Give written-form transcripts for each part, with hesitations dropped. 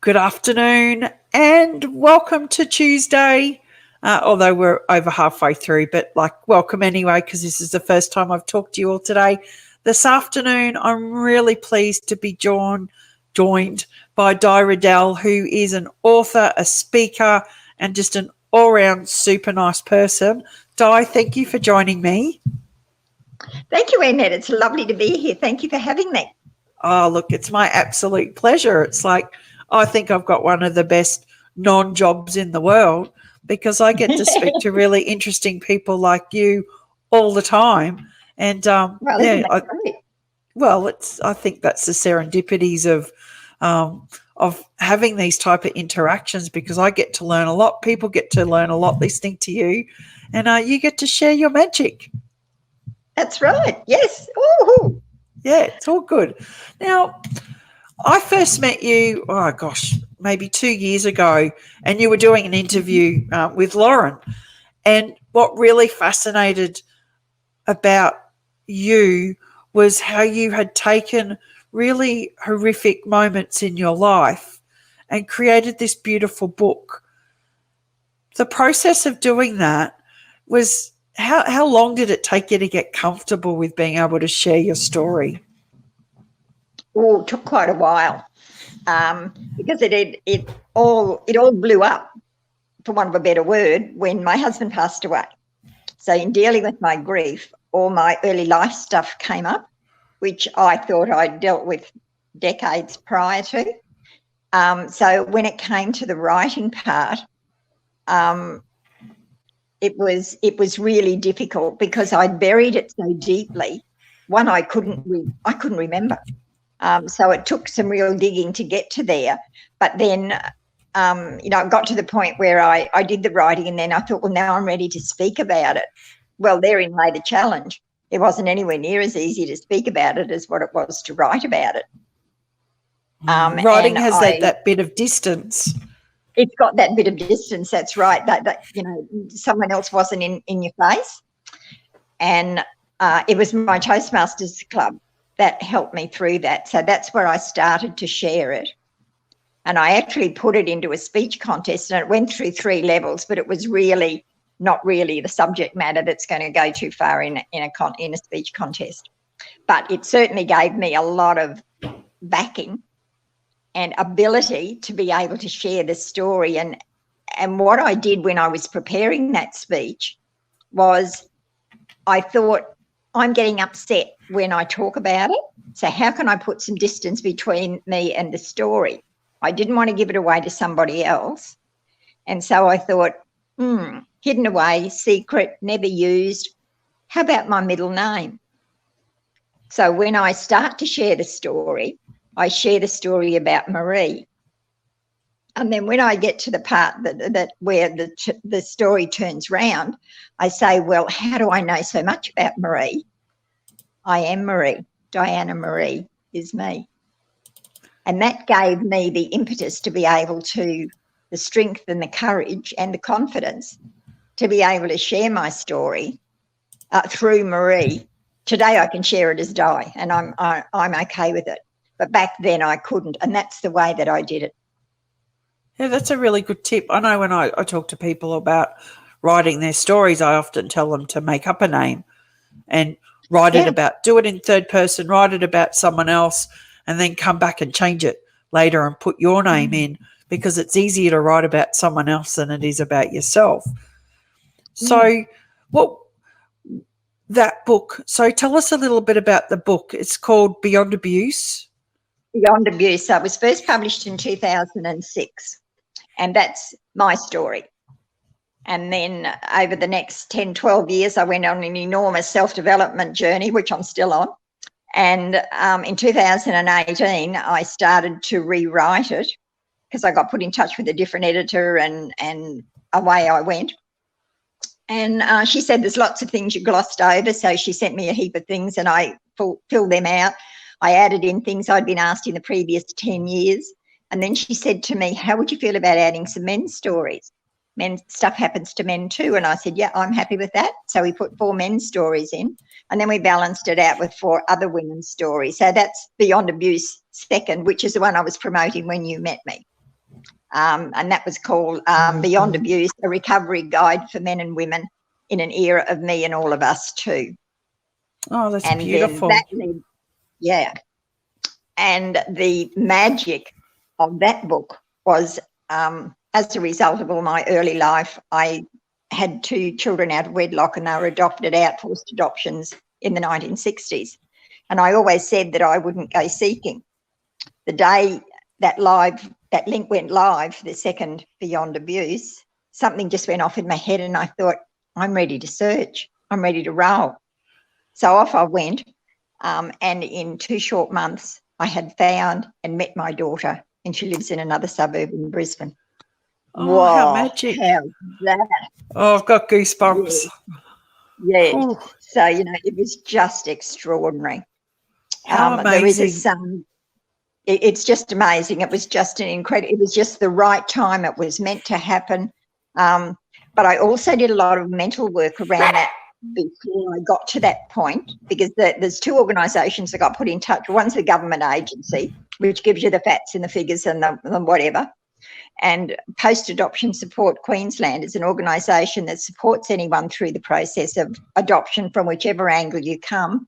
Good afternoon and welcome to Tuesday. Although we're over halfway through, but welcome anyway, because this is the first time I've talked to you all today. This afternoon, I'm really pleased to be joined by Riddell, who is an author, a speaker, and just an all-round super nice person. Di, thank you for joining me. Thank you, Annette. It's lovely to be here. Thank you for having me. Oh, look, it's my absolute pleasure. It's like I think I've got one of the best non-jobs in the world because I get to speak to really interesting people like you all the time. And I think that's the serendipities of having these type of interactions, because I get to learn a lot. People get to learn a lot listening to you, and you get to share your magic. That's right. Yes. Ooh. Yeah, it's all good. Now, I first met you, maybe 2 years ago, and you were doing an interview with Lauren. And what really fascinated about you was how you had taken really horrific moments in your life and created this beautiful book. The process of doing that was, how long did it take you to get comfortable with being able to share your story? Oh, it took quite a while because it all blew up, for want of a better word, when my husband passed away. So in dealing with my grief, all my early life stuff came up, which I thought I'd dealt with decades prior to. So when it came to the writing part, it was really difficult because I'd buried it so deeply. One, I couldn't remember. So it took some real digging to get to there. But then, I got to the point where I did the writing, and then I thought, well, now I'm ready to speak about it. Well, therein lay the challenge. It wasn't anywhere near as easy to speak about it as what it was to write about it. Writing has that bit of distance. It's got that bit of distance, that's right, that someone else wasn't in your face. And it was my Toastmasters club that helped me through that. So that's where I started to share it. And I actually put it into a speech contest, and it went through 3 levels, but it was really not really the subject matter that's going to go too far in a speech contest. But it certainly gave me a lot of backing and ability to be able to share the story. And what I did when I was preparing that speech was I thought, I'm getting upset when I talk about it, so how can I put some distance between me and the story? I didn't want to give it away to somebody else. And so I thought, hidden away, secret, never used. How about my middle name? So when I start to share the story, I share the story about Marie. And then when I get to the part that where the story turns round, I say, well, how do I know so much about Marie? I am Marie. Diana Marie is me. And that gave me the impetus to be able to, the strength and the courage and the confidence to be able to share my story through Marie. Today I can share it as Di, and I'm okay with it. But back then I couldn't, and that's the way that I did it. Yeah, that's a really good tip. I know when I talk to people about writing their stories, I often tell them to make up a name and write it about, do it in third person, write it about someone else, and then come back and change it later and put your name in, because it's easier to write about someone else than it is about yourself. So that book, so tell us a little bit about the book. It's called Beyond Abuse. Beyond Abuse. So it was first published in 2006, and that's my story. And then over the next 10, 12 years, I went on an enormous self-development journey, which I'm still on. And in 2018, I started to rewrite it because I got put in touch with a different editor, and away I went. And she said, there's lots of things you glossed over. So she sent me a heap of things, and I filled them out. I added in things I'd been asked in the previous 10 years. And then she said to me, how would you feel about adding some men's stories? men stuff happens to men too. And I said, yeah, I'm happy with that. So we put 4 men's stories in, and then we balanced it out with 4 other women's stories. So that's Beyond Abuse second, which is the one I was promoting when you met me. And that was called Beyond Abuse, a recovery guide for men and women in an era of me and all of us too. Oh, that's and beautiful. Yeah. And the magic of that book was, as a result of all my early life, I had 2 children out of wedlock, and they were adopted out, forced adoptions in the 1960s. And I always said that I wouldn't go seeking. The day that link went live, the second Beyond Abuse, something just went off in my head, and I thought, I'm ready to search. I'm ready to roll. So off I went, and in 2 short months, I had found and met my daughter, and she lives in another suburb in Brisbane. Oh, Whoa, how magic. how's that? Oh, I've got goosebumps. Yeah. So, it was just extraordinary. How amazing. There is a son. It's just amazing. It was just it was just the right time. It was meant to happen. But I also did a lot of mental work around that before I got to that point, because there's 2 organisations that got put in touch. One's the government agency, which gives you the facts and the figures and the whatever. And Post Adoption Support Queensland is an organisation that supports anyone through the process of adoption from whichever angle you come.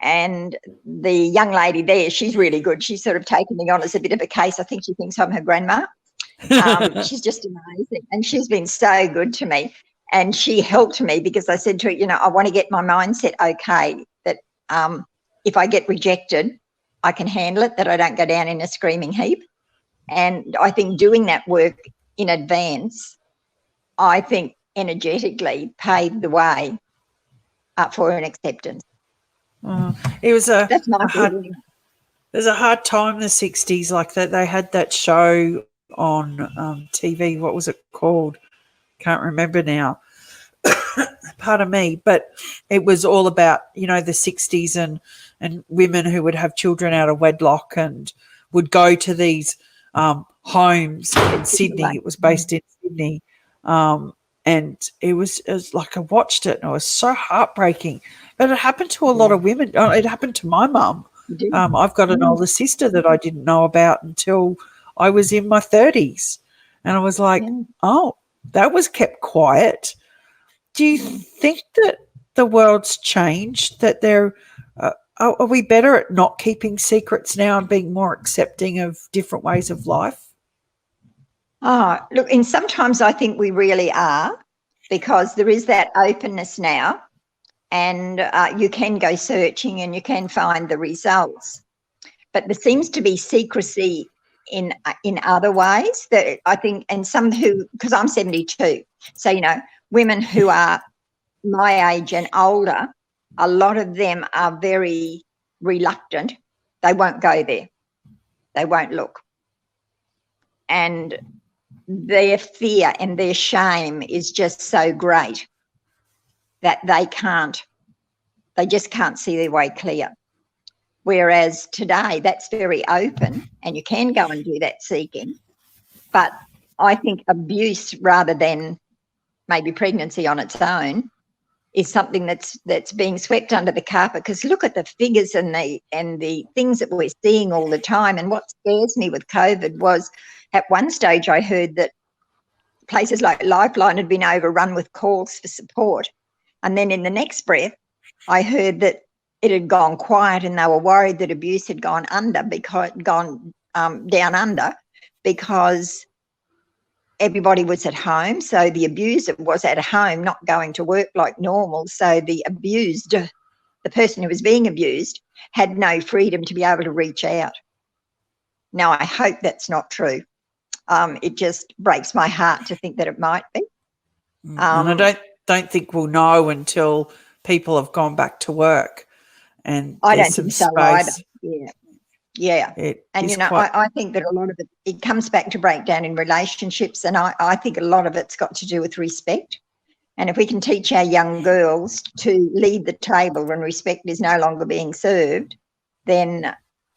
And the young lady there, she's really good. She's sort of taken me on as a bit of a case. I think she thinks I'm her grandma. She's just amazing. And she's been so good to me. And she helped me, because I said to her, I want to get my mindset okay, that if I get rejected, I can handle it, that I don't go down in a screaming heap. And I think doing that work in advance, I think energetically paved the way for an acceptance. It was That's my feeling. There's a hard time in the 60s, like that. They had that show on TV. What was it called? Can't remember now. Pardon me. But it was all about, the 60s and women who would have children out of wedlock and would go to these homes in Sydney. It was based in Sydney. And it was like, I watched it and it was so heartbreaking. But it happened to a lot of women. It happened to my mum. I've got an older sister that I didn't know about until I was in my 30s. And I was like, oh, that was kept quiet. Do you think that the world's changed, that are we better at not keeping secrets now and being more accepting of different ways of life? Look, and sometimes I think we really are, because there is that openness now, and you can go searching and you can find the results. But there seems to be secrecy in other ways that I think, and some because I'm 72, so, women who are my age and older, a lot of them are very reluctant. They won't go there. They won't look. And their fear and their shame is just so great that they just can't see their way clear. Whereas today, that's very open and you can go and do that seeking. But I think abuse, rather than maybe pregnancy on its own, is something that's being swept under the carpet. Because look at the figures and the things that we're seeing all the time. And what scares me with COVID was, at one stage I heard that places like Lifeline had been overrun with calls for support. And then in the next breath, I heard that it had gone quiet and they were worried that abuse had gone down under because everybody was at home. So the abuser was at home, not going to work like normal. So the abused, the person who was being abused, had no freedom to be able to reach out. Now, I hope that's not true. It just breaks my heart to think that it might be. And I don't think we'll know until people have gone back to work. And I don't think so either. Yeah. And, I think that a lot of it comes back to breakdown in relationships, and I think a lot of it's got to do with respect. And if we can teach our young girls to leave the table when respect is no longer being served, then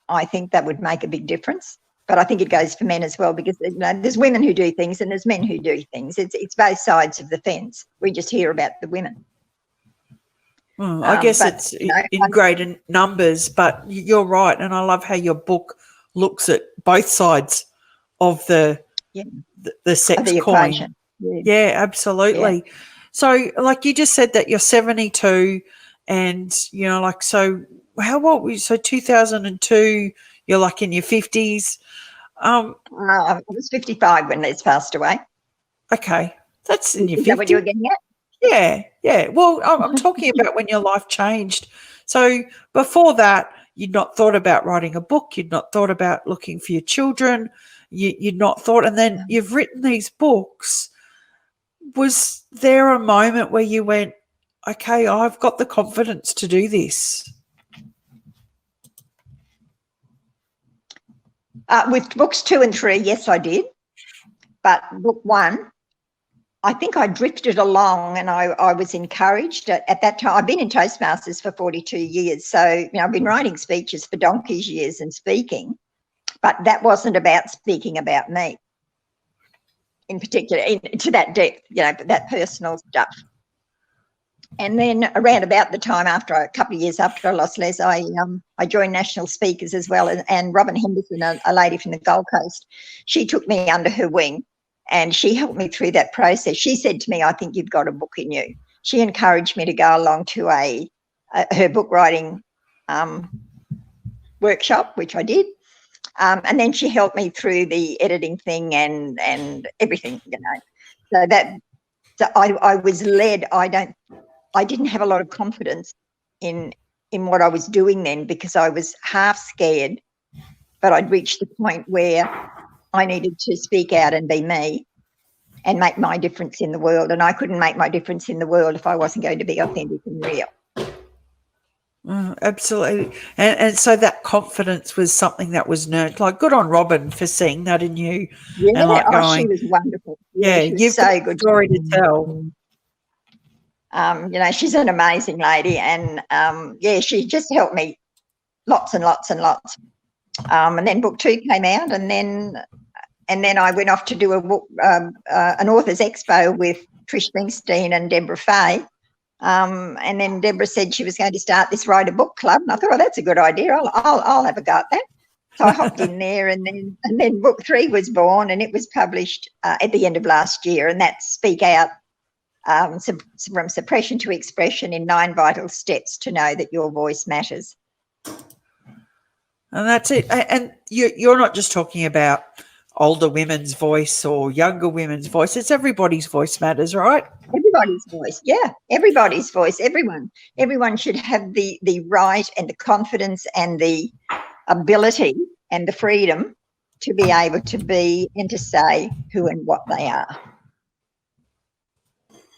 I think that would make a big difference. But I think it goes for men as well, because there's women who do things and there's men who do things. It's both sides of the fence. We just hear about the women. I guess it's in greater numbers, but you're right. And I love how your book looks at both sides of the sex coin. Equation. Yeah, absolutely. Yeah. So, like you just said that you're 72 and, so how old were you? So 2002, you're like in your 50s. I was 55 when Les passed away. Okay. That's in your 50s. Is that what you were getting at? Yeah. Well, I'm talking about when your life changed. So before that, you'd not thought about writing a book. You'd not thought about looking for your children. You'd not thought, and then you've written these books. Was there a moment where you went, okay, I've got the confidence to do this? With books 2 and 3, yes, I did. But book 1, I think I drifted along, and I was encouraged at that time. I've been in Toastmasters for 42 years. So, I've been writing speeches for donkey's years and speaking, but that wasn't about speaking about me in particular, to that depth, that personal stuff. And then around about the time a couple of years after I lost Les, I joined National Speakers as well. And Robin Henderson, a lady from the Gold Coast, she took me under her wing and she helped me through that process. She said to me, I think you've got a book in you. She encouraged me to go along to her book writing workshop, which I did. And then she helped me through the editing thing and everything, So I was led. I didn't have a lot of confidence in what I was doing then, because I was half scared, but I'd reached the point where I needed to speak out and be me and make my difference in the world. And I couldn't make my difference in the world if I wasn't going to be authentic and real. Absolutely. And so that confidence was something that was nurtured. Like, good on Robin for seeing that in you. Yeah, and like going, she was wonderful. Yeah, you've so got good story to tell. She's an amazing lady, and she just helped me lots and lots and lots. And then book 2 came out, and then I went off to do an authors expo with Trish Bingstein and Deborah Fay. And then Deborah said she was going to start this write a book club, and I thought, that's a good idea. I'll have a go at that. So I hopped in there, and then book 3 was born, and it was published at the end of last year, and that's Speak Out. From suppression to expression in 9 vital steps to know that your voice matters. And that's it. And you're not just talking about older women's voice or younger women's voice. It's everybody's voice matters, right? Everybody's voice. Yeah, everybody's voice. Everyone should have the right and the confidence and the ability and the freedom to be able to be and to say who and what they are.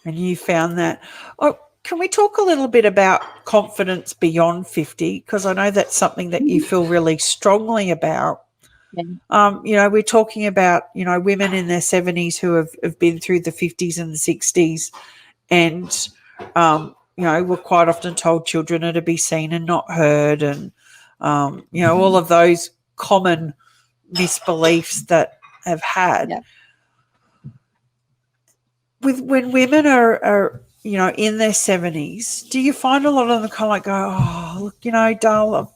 And you found that. Oh, can we talk a little bit about confidence beyond 50? Because I know that's something that you feel really strongly about. Yeah. We're talking about, women in their 70s who have been through the 50s and the 60s and, we're quite often told children are to be seen and not heard and, all of those common misbeliefs that have had. Yeah. When women are in their 70s, do you find a lot of them kind of like go, oh, look, Dale,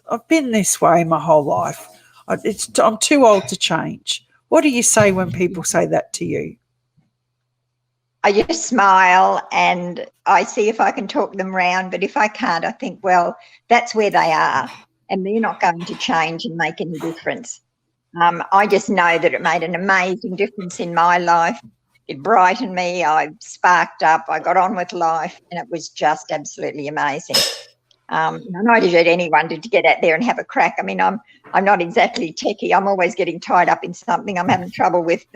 I've been this way my whole life. I'm too old to change. What do you say when people say that to you? I just smile and I see if I can talk them round, but if I can't, I think, well, that's where they are and they're not going to change and make any difference. I just know that it made an amazing difference in my life. It brightened me. I sparked up. I got on with life, and it was just absolutely amazing. And I'd urge anyone to get out there and have a crack. I mean, I'm not exactly techie. I'm always getting tied up in something. I'm having trouble with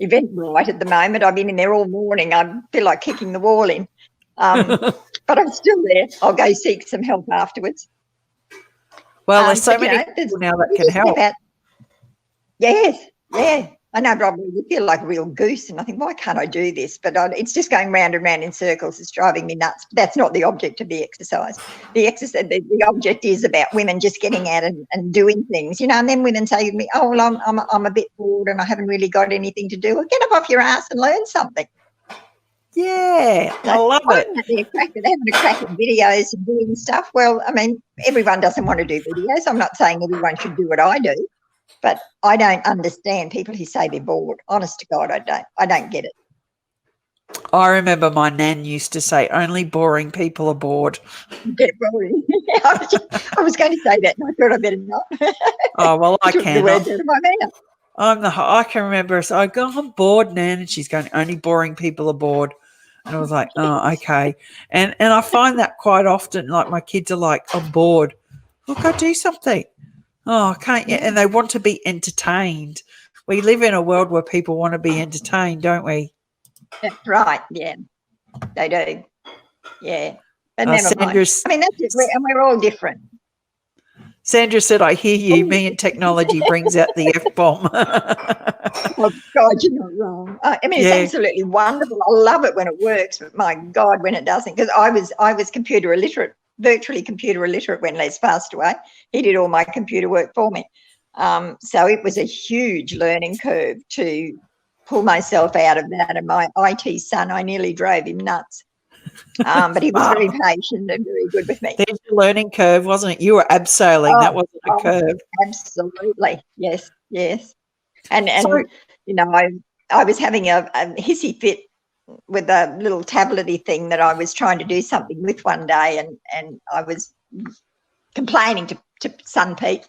Eventbrite at the moment. I've been in there all morning. I feel like kicking the wall in. But I'm still there. I'll go seek some help afterwards. Well, there's so many people now that can help. Yes, yeah. I know, probably you feel like a real goose, and I think, why can't I do this? But it's just going round and round in circles. It's driving me nuts. But that's not the object of the exercise. The object is about women just getting out and doing things, you know. And then women say to me, "Oh, well, I'm a bit bored and I haven't really got anything to do." Well, get up off your ass and learn something. Yeah, I love it. They're having a crack at videos and doing stuff. Well, I mean, everyone doesn't want to do videos. I'm not saying everyone should do what I do. But I don't understand people who say they're bored. Honest to God, I don't. I don't get it. I remember my nan used to say, only boring people are bored. Get boring. I was going to say that, and I thought I better not. Oh, well, I took can. The words out of my mouth. I can remember, so I go, I'm bored, Nan, and she's going, only boring people are bored. And I was like, oh, okay. And I find that quite often, like my kids are like, I'm bored. Look, go do something. Oh, can't you? And they want to be entertained. We live in a world where people want to be entertained, don't we? That's right, yeah. They do. Yeah. But never mind. I mean, that's it. We're all different. Sandra said, I hear you. Me and technology brings out the F-bomb. Oh, God, you're not wrong. I mean, it's absolutely wonderful. I love it when it works, but my God, when it doesn't. Because I was computer illiterate, virtually computer illiterate when Les passed away. He did all my computer work for me. So it was a huge learning curve to pull myself out of that. And my IT son, I nearly drove him nuts. But he was very patient and very good with me. There's a learning curve, wasn't it? You were abseiling. That wasn't a curve. Absolutely. Yes, yes. And so, you know, I was having a hissy fit with a little tablet-y thing that I was trying to do something with one day, and I was complaining to son Pete,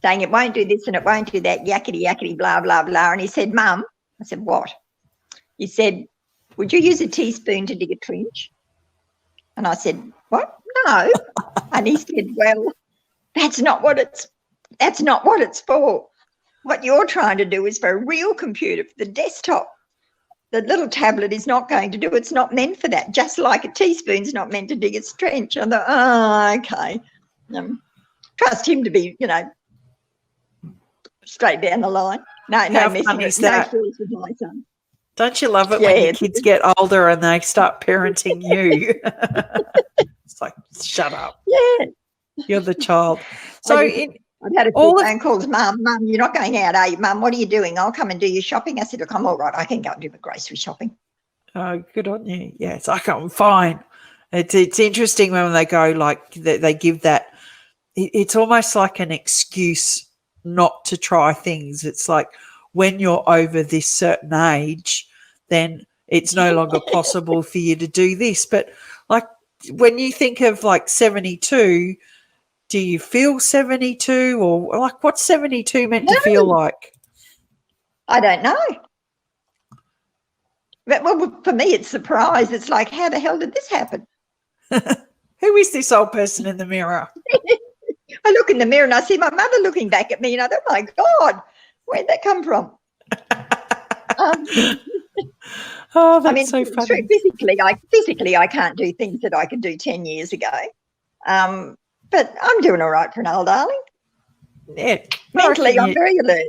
saying it won't do this and it won't do that, yakety, yakety, blah, blah, blah. And he said, Mum, I said, what? He said, would you use a teaspoon to dig a trench? And I said, what? No. And he said, well, that's not what it's for. What you're trying to do is for a real computer, for the desktop. The little tablet is not going to do. It's not meant for that. Just like a teaspoon's not meant to dig a trench. I thought, oh, okay. Trust him to be, you know, straight down the line. No messing with my son. Don't you love it when your kids get older and they start parenting you? It's like, shut up. Yeah. You're the child. So I've had a few phone calls, Mum, you're not going out, are you? Mum, what are you doing? I'll come and do your shopping. I said, look, I'm all right. I can go and do my grocery shopping. Oh, good on you. Yes, I'm fine. It's interesting when they go like they give that. It's almost like an excuse not to try things. It's like when you're over this certain age, then it's no longer possible for you to do this. But like when you think of like 72, do you feel 72 or like what's 72 meant to feel like? I don't know. But, well, for me, it's surprise. It's like, how the hell did this happen? Who is this old person in the mirror? I look in the mirror and I see my mother looking back at me and I thought, my God, where'd that come from? Oh, that's so funny. Physically, I can't do things that I could do 10 years ago. But I'm doing all right for an old darling. Yeah. Mentally, I'm very alert.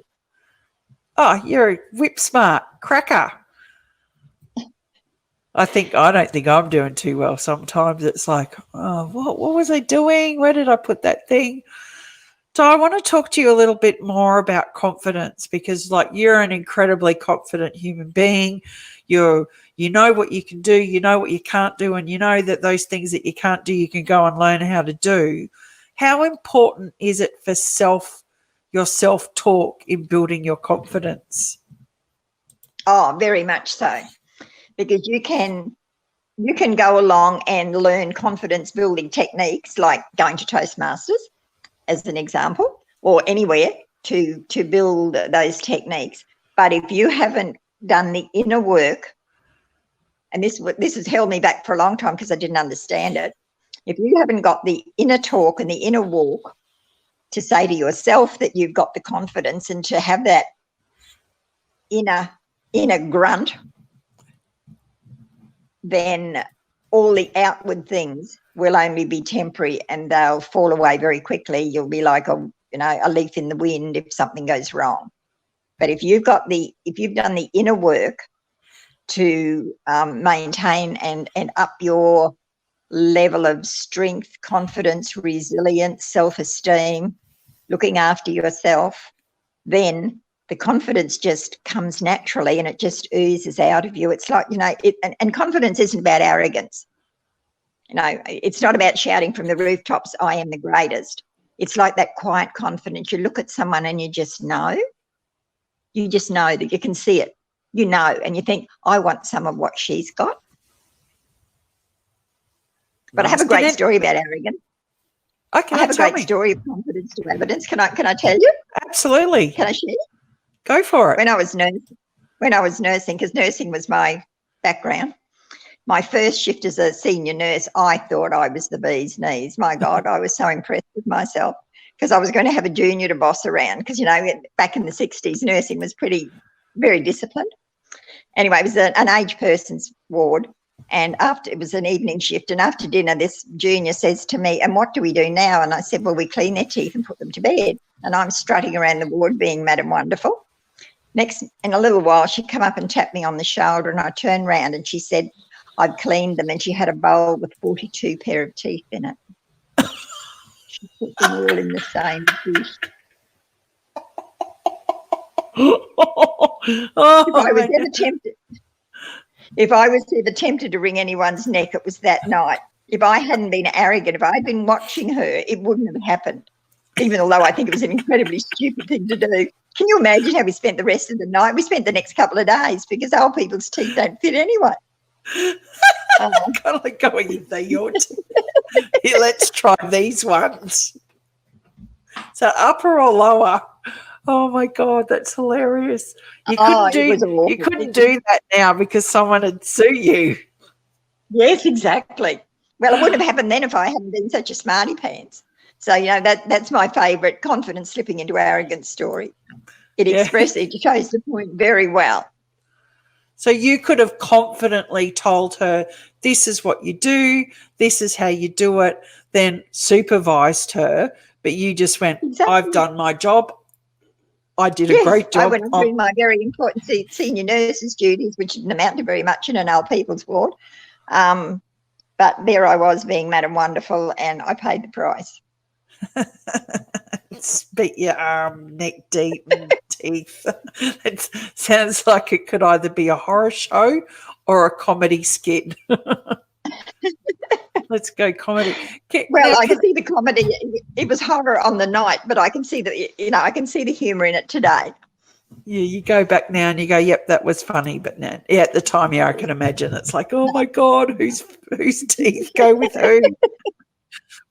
Oh, you're a whip smart cracker. I don't think I'm doing too well. Sometimes it's like, oh, what was I doing? Where did I put that thing? So I want to talk to you a little bit more about confidence because, like, you're an incredibly confident human being. You know what you can do, you know what you can't do, and you know that those things that you can't do, you can go and learn how to do. How important is it for your self-talk in building your confidence? Oh, very much so. Because you can go along and learn confidence building techniques like going to Toastmasters as an example, or anywhere to build those techniques. But if you haven't done the inner work, and this has held me back for a long time because I didn't understand it, if you haven't got the inner talk and the inner walk to say to yourself that you've got the confidence and to have that inner grunt, then all the outward things will only be temporary and they'll fall away very quickly. You'll be like a leaf in the wind if something goes wrong. But if you've done the inner work to maintain and up your level of strength, confidence, resilience, self-esteem, looking after yourself, then the confidence just comes naturally and it just oozes out of you. It's like, and confidence isn't about arrogance. It's not about shouting from the rooftops, I am the greatest. It's like that quiet confidence. You look at someone and you just know that you can see it, and you think, I want some of what she's got. But I have a great story about arrogance. Okay, I have a great story of confidence to evidence. Can I tell you? Absolutely. Can I share? Go for it. When I was nursing, because nursing was my background, my first shift as a senior nurse, I thought I was the bee's knees. My God, I was so impressed with myself because I was going to have a junior to boss around because, back in the 60s, nursing was very disciplined. Anyway, it was an aged person's ward. And it was an evening shift, and after dinner, this junior says to me, and what do we do now? And I said, well, we clean their teeth and put them to bed. And I'm strutting around the ward being Madam Wonderful. Next, in a little while, she'd come up and tap me on the shoulder, and I turned round and she said, I've cleaned them, and she had a bowl with 42 pair of teeth in it. She put them all in the same dish. If I was ever tempted to wring anyone's neck, it was that night. If I hadn't been arrogant, if I'd been watching her, it wouldn't have happened, even although I think it was an incredibly stupid thing to do. Can you imagine how we spent the rest of the night? We spent the next couple of days because old people's teeth don't fit anyway. Kind of like going, they ought to. Here, let's try these ones. So upper or lower? Oh my God, that's hilarious. You couldn't do that now because someone would sue you. Yes, exactly. Well, it wouldn't have happened then if I hadn't been such a smarty pants. So, that's my favourite confidence slipping into arrogance story. It shows the point very well. So you could have confidently told her, this is what you do, this is how you do it, then supervised her, but you just went, exactly. I've done my job. I did a great job. I went through my very important senior nurses' duties, which didn't amount to very much in an old people's ward. But there I was being Madam Wonderful, and I paid the price. Spit your arm, neck deep, and teeth. It sounds like it could either be a horror show or a comedy skit. Let's go comedy. I can see the comedy. It was horror on the night, but I can see I can see the humour in it today. Yeah, you go back now and you go, yep, that was funny. But now, at the time, I can imagine it's like, oh my God, whose teeth go with who?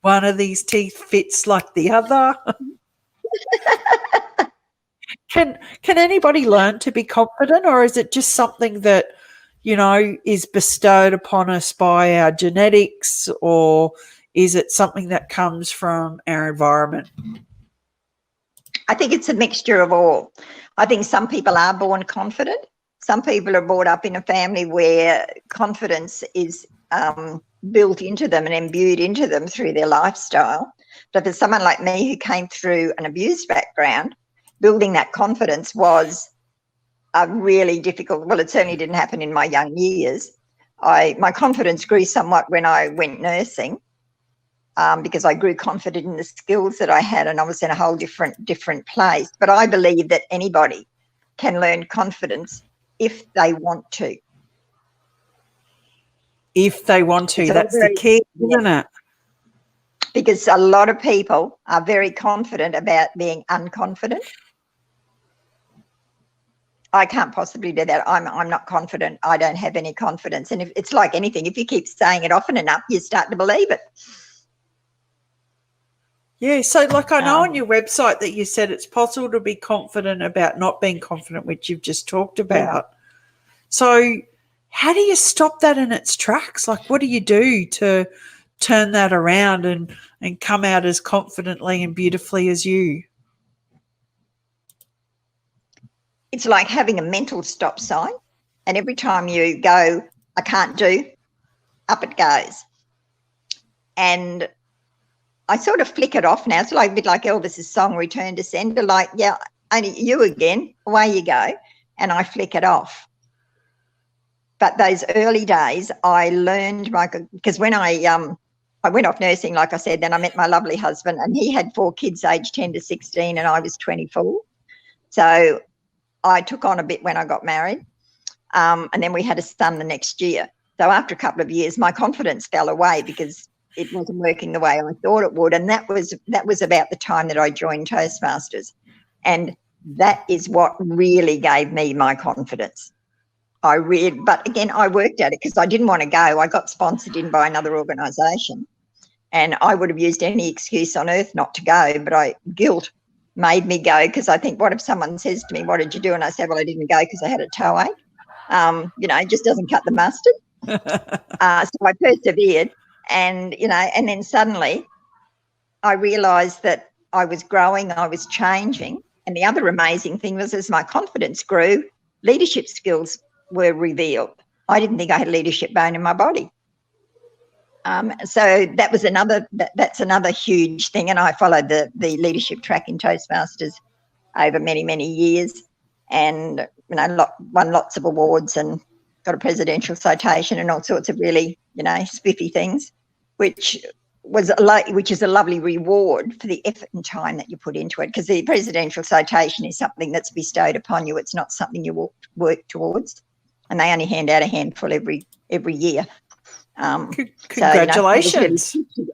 One of these teeth fits like the other. Can anybody learn to be confident, or is it just something that is bestowed upon us by our genetics, or is it something that comes from our environment? I think it's a mixture of all. I think some people are born confident. Some people are brought up in a family where confidence is built into them and imbued into them through their lifestyle. But for someone like me who came through an abused background, building that confidence was really difficult. Well, it certainly didn't happen in my young years. My confidence grew somewhat when I went nursing, because I grew confident in the skills that I had, and I was in a whole different place. But I believe that anybody can learn confidence if they want to. If they want to, that's the key, isn't it? Because a lot of people are very confident about being unconfident. I can't possibly do that. I'm not confident. I don't have any confidence. And if it's like anything, if you keep saying it often enough, you start to believe it. Yeah, so like I know on your website that you said it's possible to be confident about not being confident, which you've just talked about. Yeah. So how do you stop that in its tracks? Like, what do you do to turn that around and come out as confidently and beautifully as you? It's like having a mental stop sign, and every time you go, I can't do, up it goes. And I sort of flick it off now. It's like a bit like Elvis's song, Return to Sender. Like, yeah, only you again, away you go, and I flick it off. But those early days, I learned because when I went off nursing, like I said, then I met my lovely husband, and he had 4 kids aged 10 to 16, and I was 24. So I took on a bit when I got married, and then we had a son the next year. So after a couple of years, my confidence fell away because it wasn't working the way I thought it would, and that was about the time that I joined Toastmasters, and that is what really gave me my confidence. But again, I worked at it because I didn't want to go. I got sponsored in by another organisation, and I would have used any excuse on earth not to go, but guilt made me go, because I think, what if someone says to me, what did you do? And I said, well, I didn't go because I had a toe ache. It just doesn't cut the mustard. So I persevered, and then suddenly I realised that I was growing, I was changing. And the other amazing thing was, as my confidence grew, leadership skills were revealed. I didn't think I had leadership bone in my body. So that was that's another huge thing. And I followed the leadership track in Toastmasters over many, many years, and won lots of awards and got a presidential citation and all sorts of really, spiffy things, which is a lovely reward for the effort and time that you put into it, because the presidential citation is something that's bestowed upon you. It's not something you work towards, and they only hand out a handful every year. Congratulations. So,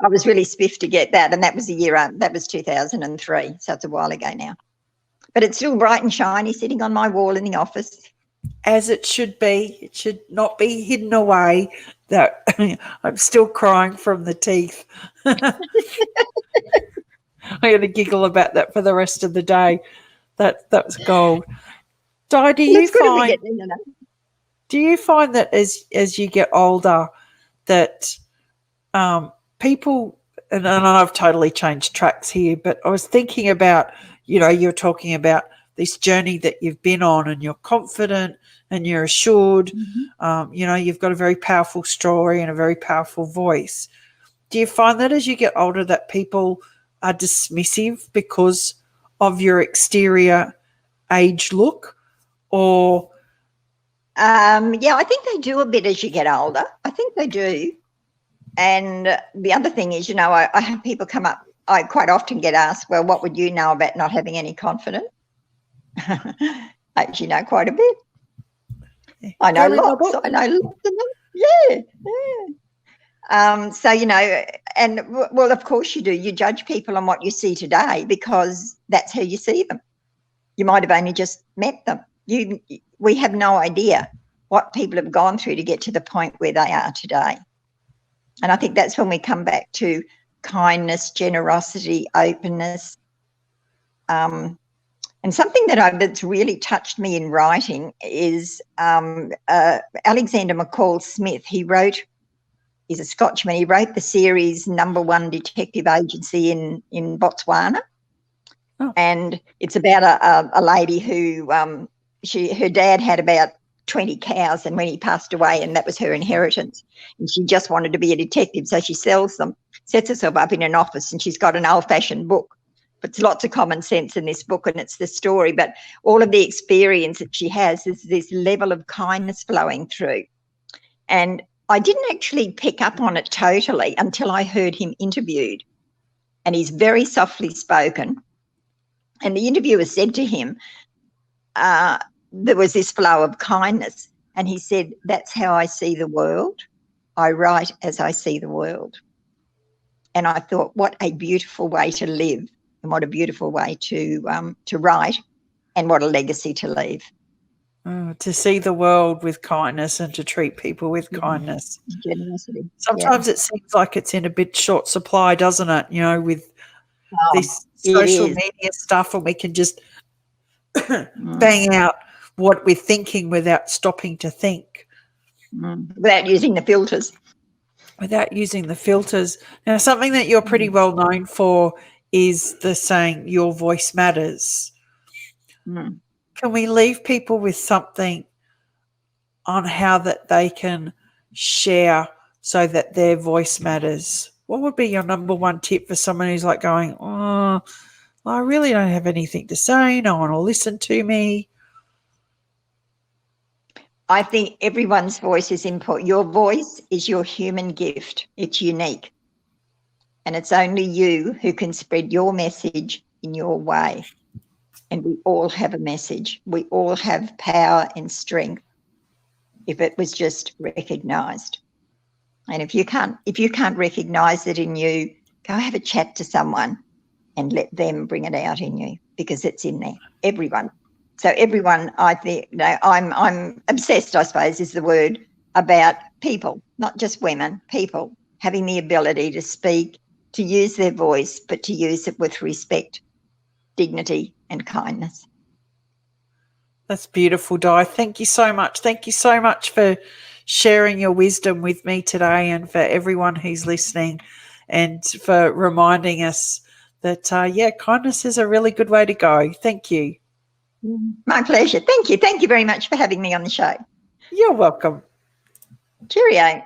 I was really spiffed to get that, and that was the year, that was 2003, so it's a while ago now. But it's still bright and shiny, sitting on my wall in the office. As it should be. It should not be hidden away. That I'm still crying from the teeth. I'm going to giggle about that for the rest of the day. That's gold. Di, do you find that as you get older that people, and I've totally changed tracks here, but I was thinking about, you're talking about this journey that you've been on, and you're confident and you're assured, you've got a very powerful story and a very powerful voice. Do you find that as you get older that people are dismissive because of your exterior age look, or? I think they do a bit as you get older. I think they do. And the other thing is, I have people come up, I quite often get asked, well, what would you know about not having any confidence? I actually know quite a bit. I know lots. I know lots of them. Yeah. And well, of course you do. You judge people on what you see today because that's how you see them. You might have only just met them. We have no idea what people have gone through to get to the point where they are today. And I think that's when we come back to kindness, generosity, openness. And something that's really touched me in writing is Alexander McCall Smith. He's a Scotchman. He wrote the series Number One Detective Agency in Botswana. Oh. And it's about a lady who her dad had about 20 cows, and when he passed away, and that was her inheritance, and she just wanted to be a detective, so she sells them, sets herself up in an office, and she's got an old-fashioned book. But lots of common sense in this book, and it's the story, but all of the experience that she has is this level of kindness flowing through. And I didn't actually pick up on it totally until I heard him interviewed, and he's very softly spoken. And the interviewer said to him, there was this flow of kindness, and he said, that's how I see the world. I write as I see the world. And I thought, what a beautiful way to live, and what a beautiful way to write, and what a legacy to leave. To see the world with kindness and to treat people with kindness. Generosity. Sometimes it seems like it's in a bit short supply, doesn't it? With this social media stuff, and we can just bang out what we're thinking without stopping to think. Without using the filters. Now, something that you're pretty well known for is the saying, your voice matters. Can we leave people with something on how that they can share so that their voice matters? What would be your number one tip for someone who's like going, well, I really don't have anything to say. No one will listen to me. I think everyone's voice is important. Your voice is your human gift. It's unique. And it's only you who can spread your message in your way. And we all have a message. We all have power and strength if it was just recognised. And if you can't recognise it in you, go have a chat to someone and let them bring it out in you, because it's in there. Everyone. So everyone, I think, I'm obsessed, I suppose, is the word, about people, not just women, people having the ability to speak, to use their voice, but to use it with respect, dignity and kindness. That's beautiful, Di. Thank you so much. Thank you so much for sharing your wisdom with me today, and for everyone who's listening, and for reminding us that, kindness is a really good way to go. Thank you. My pleasure. Thank you. Thank you very much for having me on the show. You're welcome. Cheerio.